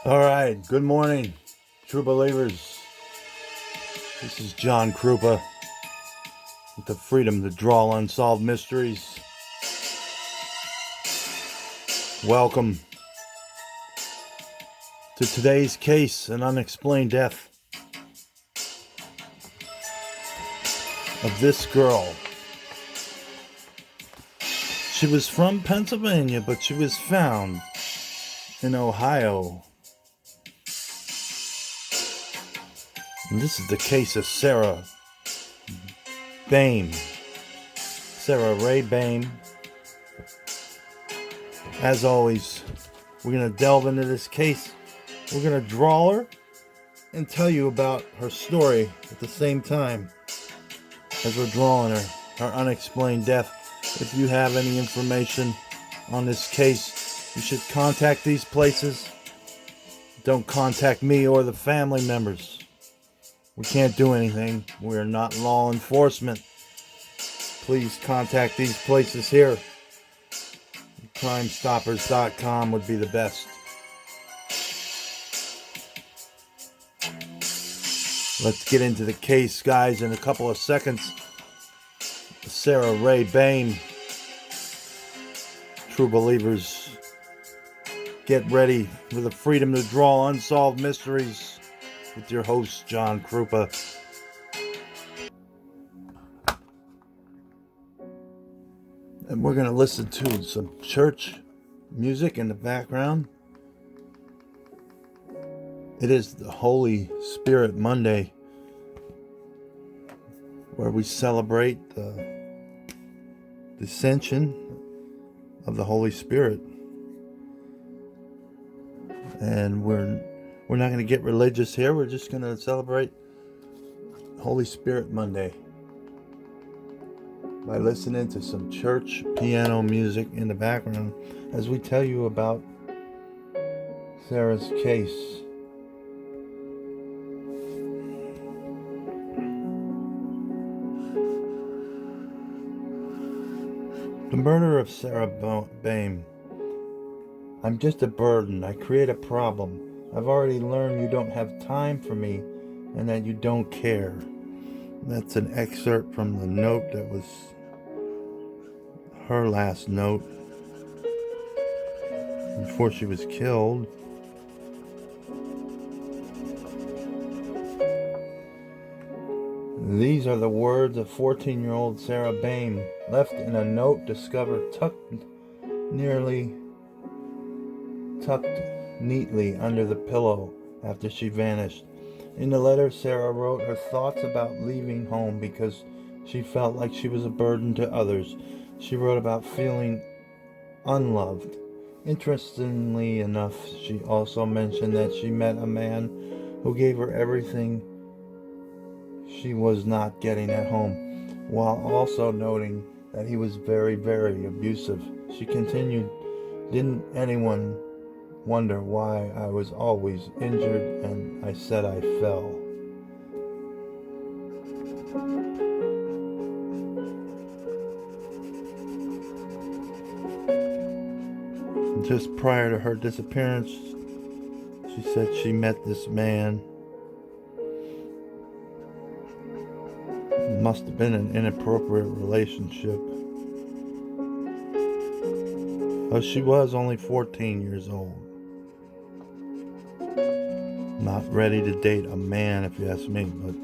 All right, good morning, true believers. This is John Krupa with the freedom to draw unsolved mysteries. Welcome to today's case, an unexplained death of this girl. She was from Pennsylvania, but she was found in Ohio. And this is the case of Sarah Boehm. Sarah Ray Boehm. As always, we're going to delve into this case. We're going to draw her and tell you about her story at the same time as we're drawing her unexplained death. If you have any information on this case, you should contact these places. Don't contact me or the family members. We can't do anything. We're not law enforcement. Please contact these places here. CrimeStoppers.com would be the best. Let's get into the case, guys, in a couple of seconds. Sarah Ray Boehm. True believers, get ready for the freedom to draw unsolved mysteries with your host, John Krupa. And we're going to listen to some church music in the background. It is the Holy Spirit Monday, where we celebrate the descension of the Holy Spirit. And we're not going to get religious here. We're just going to celebrate Holy Spirit Monday by listening to some church piano music in the background as we tell you about Sarah's case. The murder of Sarah Boehm. I'm just a burden. I create a problem. I've already learned you don't have time for me and that you don't care. That's an excerpt from the note that was her last note before she was killed. These are the words of 14-year-old Sarah Boehm, left in a note discovered tucked neatly under the pillow after she vanished. In the letter, Sarah wrote her thoughts about leaving home because she felt like she was a burden to others. She wrote about feeling unloved. Interestingly enough, she also mentioned that she met a man who gave her everything she was not getting at home, while also noting that he was very, very abusive. She continued, "Didn't anyone wonder why I was always injured?" And I said I fell. Just prior to her disappearance, she said she met this man. It must have been an inappropriate relationship. But she was only 14 years old. Not ready to date a man, if you ask me, but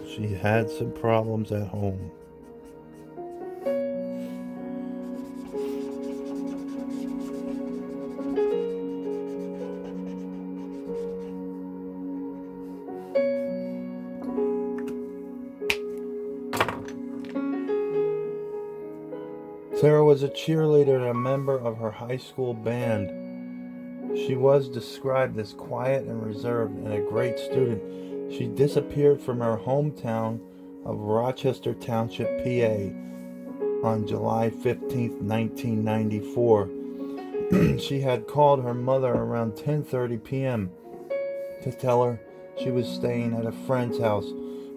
she had some problems at home. Sarah was a cheerleader and a member of her high school band. She was described as quiet and reserved and a great student. She disappeared from her hometown of Rochester Township, PA, on July 15, 1994. She had called her mother around 10:30 p.m. to tell her she was staying at a friend's house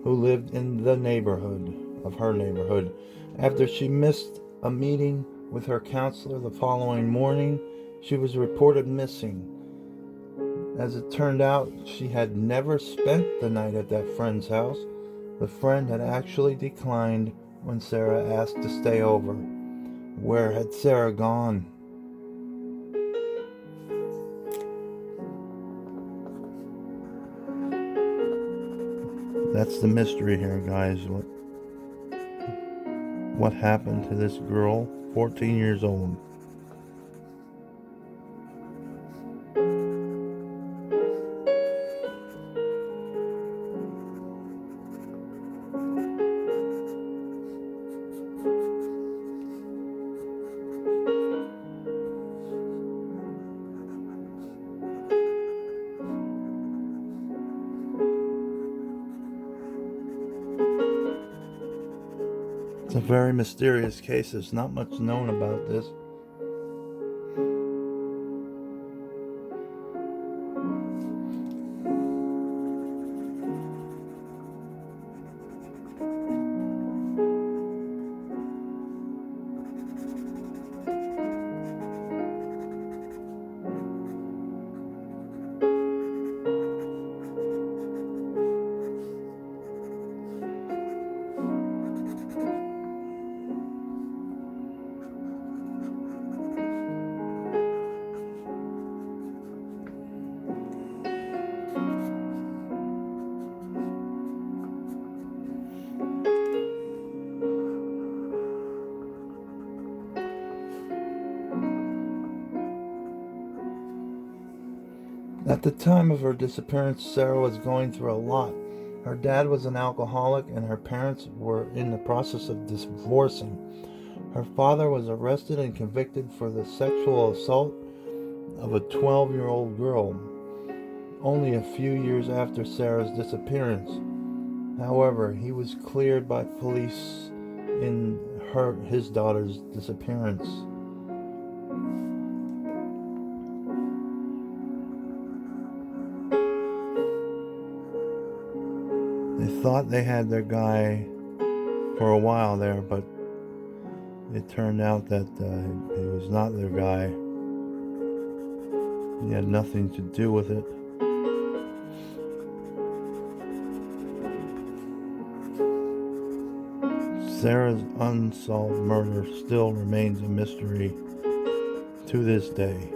who lived in the neighborhood of her neighborhood. After she missed a meeting with her counselor the following morning, she was reported missing. As it turned out, she had never spent the night at that friend's house. The friend had actually declined when Sarah asked to stay over. Where had Sarah gone? That's the mystery here, guys. What happened to this girl, 14 years old? It's a very mysterious case. There's not much known about this. At the time of her disappearance, Sarah was going through a lot. Her dad was an alcoholic and her parents were in the process of divorcing. Her father was arrested and convicted for the sexual assault of a 12-year-old girl only a few years after Sarah's disappearance. However, he was cleared by police in his daughter's disappearance. They thought they had their guy for a while there, but it turned out that he was not their guy. He had nothing to do with it. Sarah's unsolved murder still remains a mystery to this day.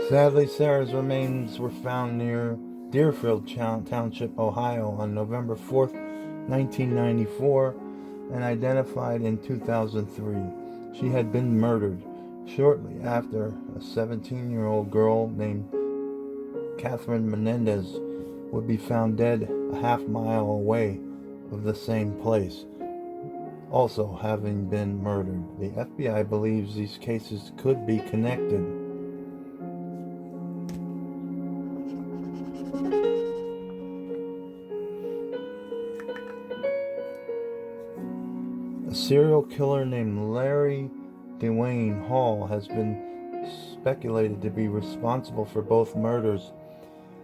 Sadly, Sarah's remains were found near Deerfield Township, Ohio on November 4th, 1994, and identified in 2003. She had been murdered shortly after a 17-year-old girl named Catherine Menendez would be found dead a half-mile away of the same place, also having been murdered. The FBI believes these cases could be connected. A serial killer named Larry Dwayne Hall has been speculated to be responsible for both murders.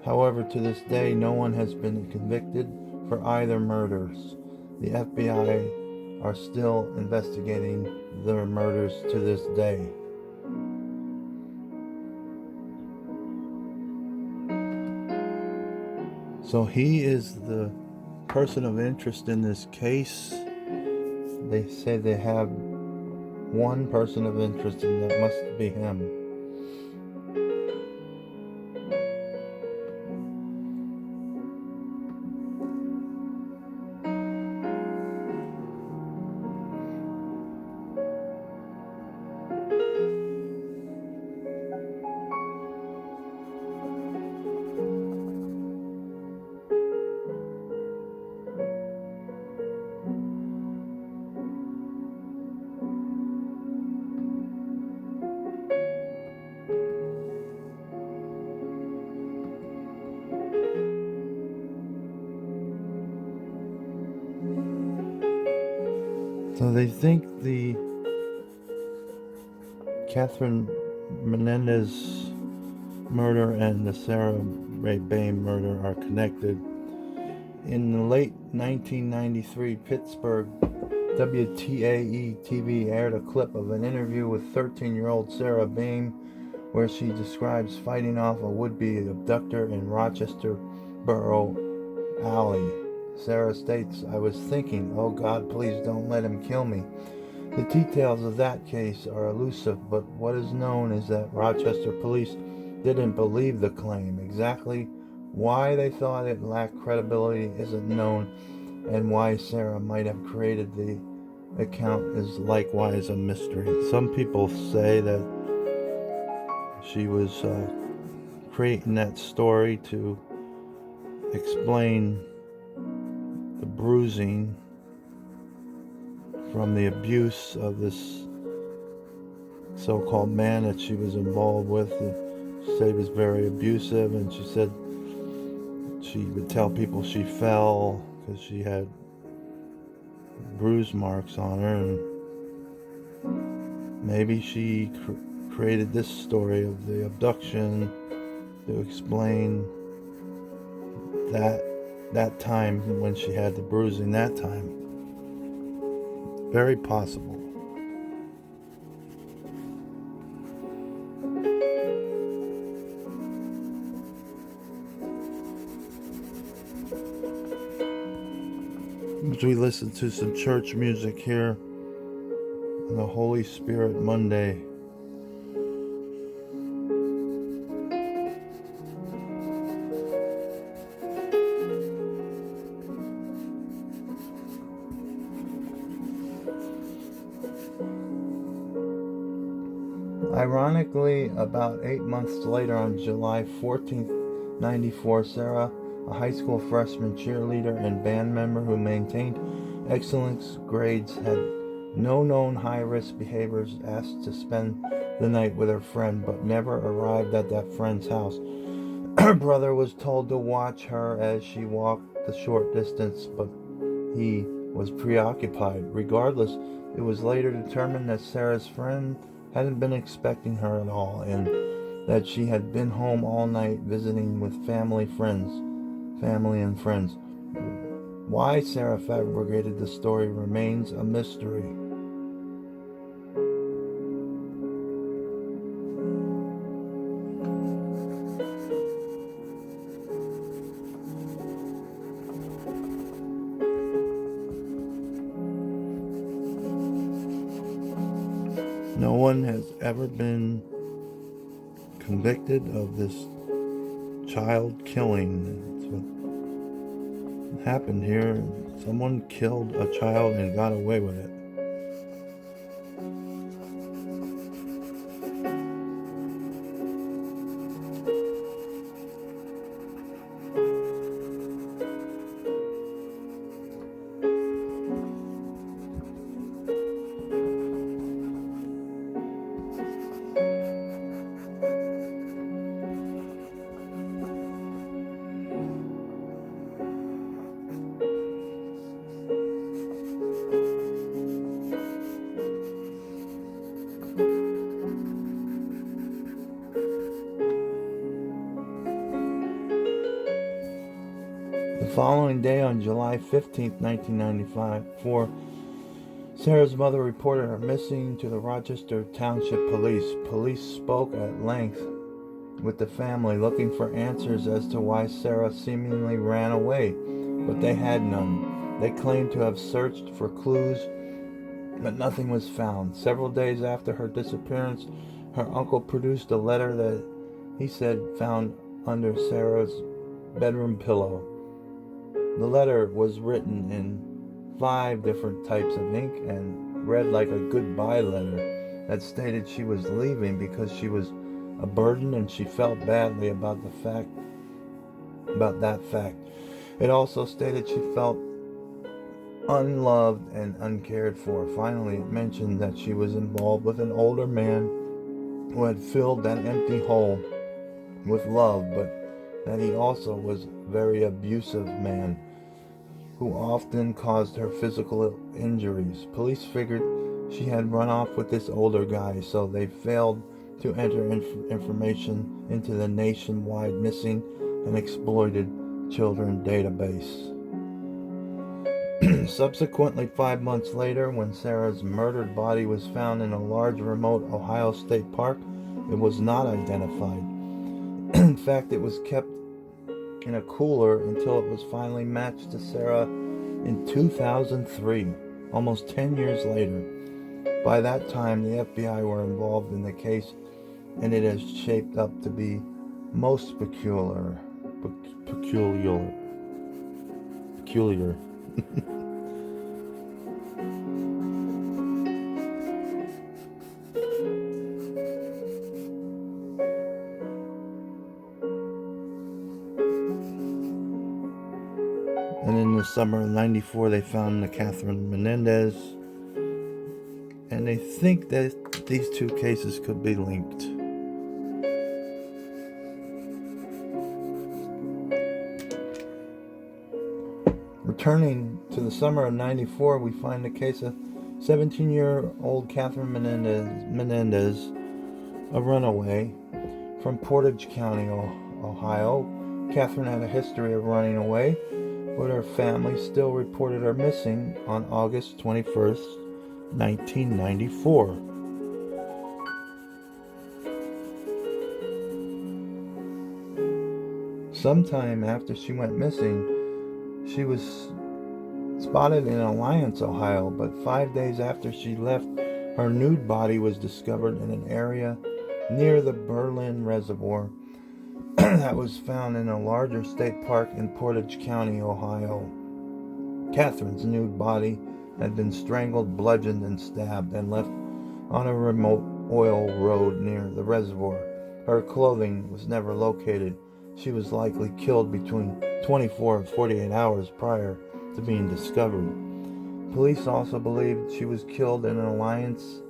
However, to this day, no one has been convicted for either murders. The FBI are still investigating their murders to this day. So he is the person of interest in this case. they say they have one person of interest, and that must be him. So they think the Catherine Menendez murder and the Sarah Boehm murder are connected. In the late 1993, Pittsburgh WTAE TV aired a clip of an interview with 13-year-old Sarah Boehm where she describes fighting off a would-be abductor in Rochester Borough Alley. Sarah states, "I was thinking, oh God, please don't let him kill me." The details of that case are elusive, but what is known is that Rochester police didn't believe the claim. Exactly why they thought it lacked credibility isn't known, and why Sarah might have created the account is likewise a mystery. Some people say that she was creating that story to explain the bruising from the abuse of this so-called man that she was involved with. She said he was very abusive, and she said she would tell people she fell because she had bruise marks on her, and maybe she created this story of the abduction to explain that time when she had the bruising that time. Very possible. As we listen to some church music here on the Holy Spirit Monday. Ironically, about 8 months later, on July 14th, 1994, Sarah, a high school freshman cheerleader and band member who maintained excellent grades, had no known high-risk behaviors, asked to spend the night with her friend, but never arrived at that friend's house. Her brother was told to watch her as she walked the short distance, but he was preoccupied. Regardless, it was later determined that Sarah's friend hadn't been expecting her at all, and that she had been home all night visiting with family and friends. Why Sarah fabricated the story remains a mystery. No one has ever been convicted of this child killing. That's what happened here. Someone killed a child and got away with it. The following day, on July 15th, 1994, Sarah's mother reported her missing to the Rochester Township Police. Police spoke at length with the family, looking for answers as to why Sarah seemingly ran away, but they had none. They claimed to have searched for clues but nothing was found. Several days after her disappearance, her uncle produced a letter that he said found under Sarah's bedroom pillow. The letter was written in 5 different types of ink and read like a goodbye letter that stated she was leaving because she was a burden and she felt badly about that fact. It also stated she felt unloved and uncared for. Finally, it mentioned that she was involved with an older man who had filled that empty hole with love, but that he also was a very abusive man who often caused her physical injuries. Police figured she had run off with this older guy, so they failed to enter information into the nationwide missing and exploited children database. Subsequently, 5 months later, when Sarah's murdered body was found in a large remote Ohio State park, it was not identified. In fact, it was kept in a cooler until it was finally matched to Sarah in 2003, almost 10 years later. By that time, the FBI were involved in the case, and it has shaped up to be most peculiar. And in the summer of '94, they found the Catherine Menendez, and they think that these 2 cases could be linked. Returning to the summer of '94, we find the case of 17-year-old Catherine Menendez, a runaway from Portage County, Ohio. Catherine had a history of running away, but her family still reported her missing on August 21st, 1994. Sometime after she went missing, she was spotted in Alliance, Ohio, but 5 days after she left, her nude body was discovered in an area near the Berlin Reservoir that was found in a larger state park in Portage County, Ohio. Catherine's nude body had been strangled, bludgeoned, and stabbed and left on a remote oil road near the reservoir. Her clothing was never located. She was likely killed between 24 and 48 hours prior to being discovered. Police also believed she was killed in an Alliance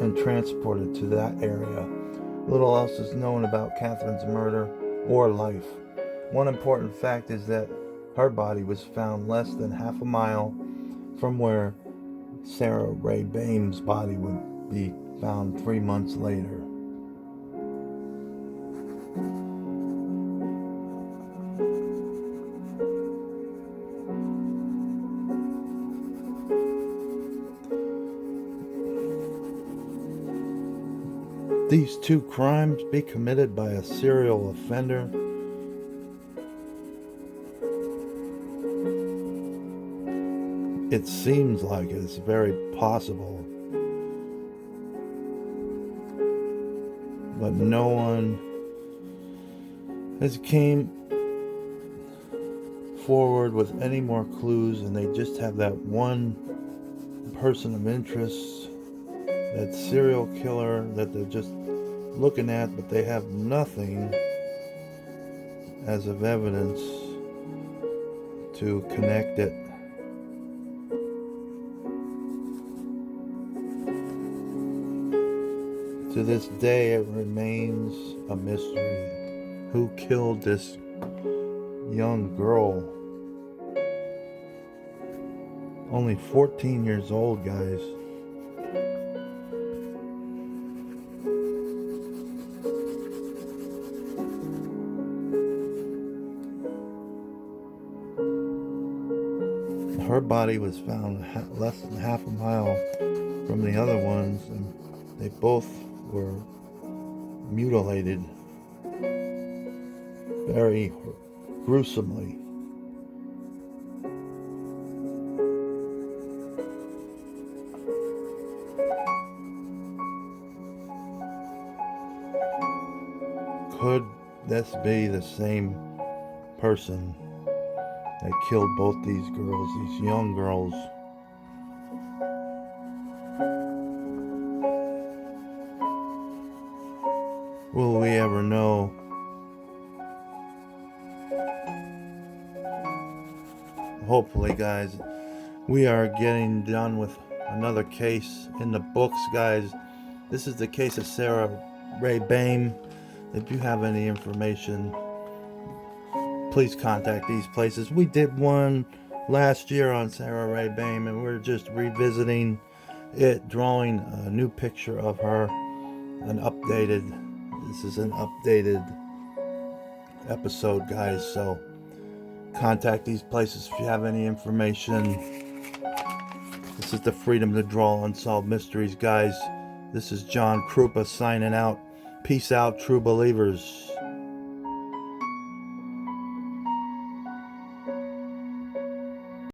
and transported to that area. Little else is known about Catherine's murder or life. One important fact is that her body was found less than half a mile from where Sarah Ray Boehm's body would be found 3 months later. These 2 crimes be committed by a serial offender. It seems like it's very possible, but no one has came forward with any more clues, and they just have that one person of interest, that serial killer that they're just looking at, but they have nothing as of evidence to connect it. To this day, it remains a mystery. Who killed this young girl? Only 14 years old, guys. Her body was found less than half a mile from the other ones, and they both were mutilated very gruesomely. Could this be the same person that killed both these girls, these young girls? Will we ever know? Hopefully, guys. We are getting done with another case in the books, guys. This is the case of Sarah Boehm. If you have any information, please contact these places. We did one last year on Sarah Boehm, and we're just revisiting it, drawing a new picture of her, this is an updated episode, guys. So contact these places if you have any information. This is the Freedom to Draw Unsolved Mysteries, guys. This is John Krupa signing out. Peace out, true believers.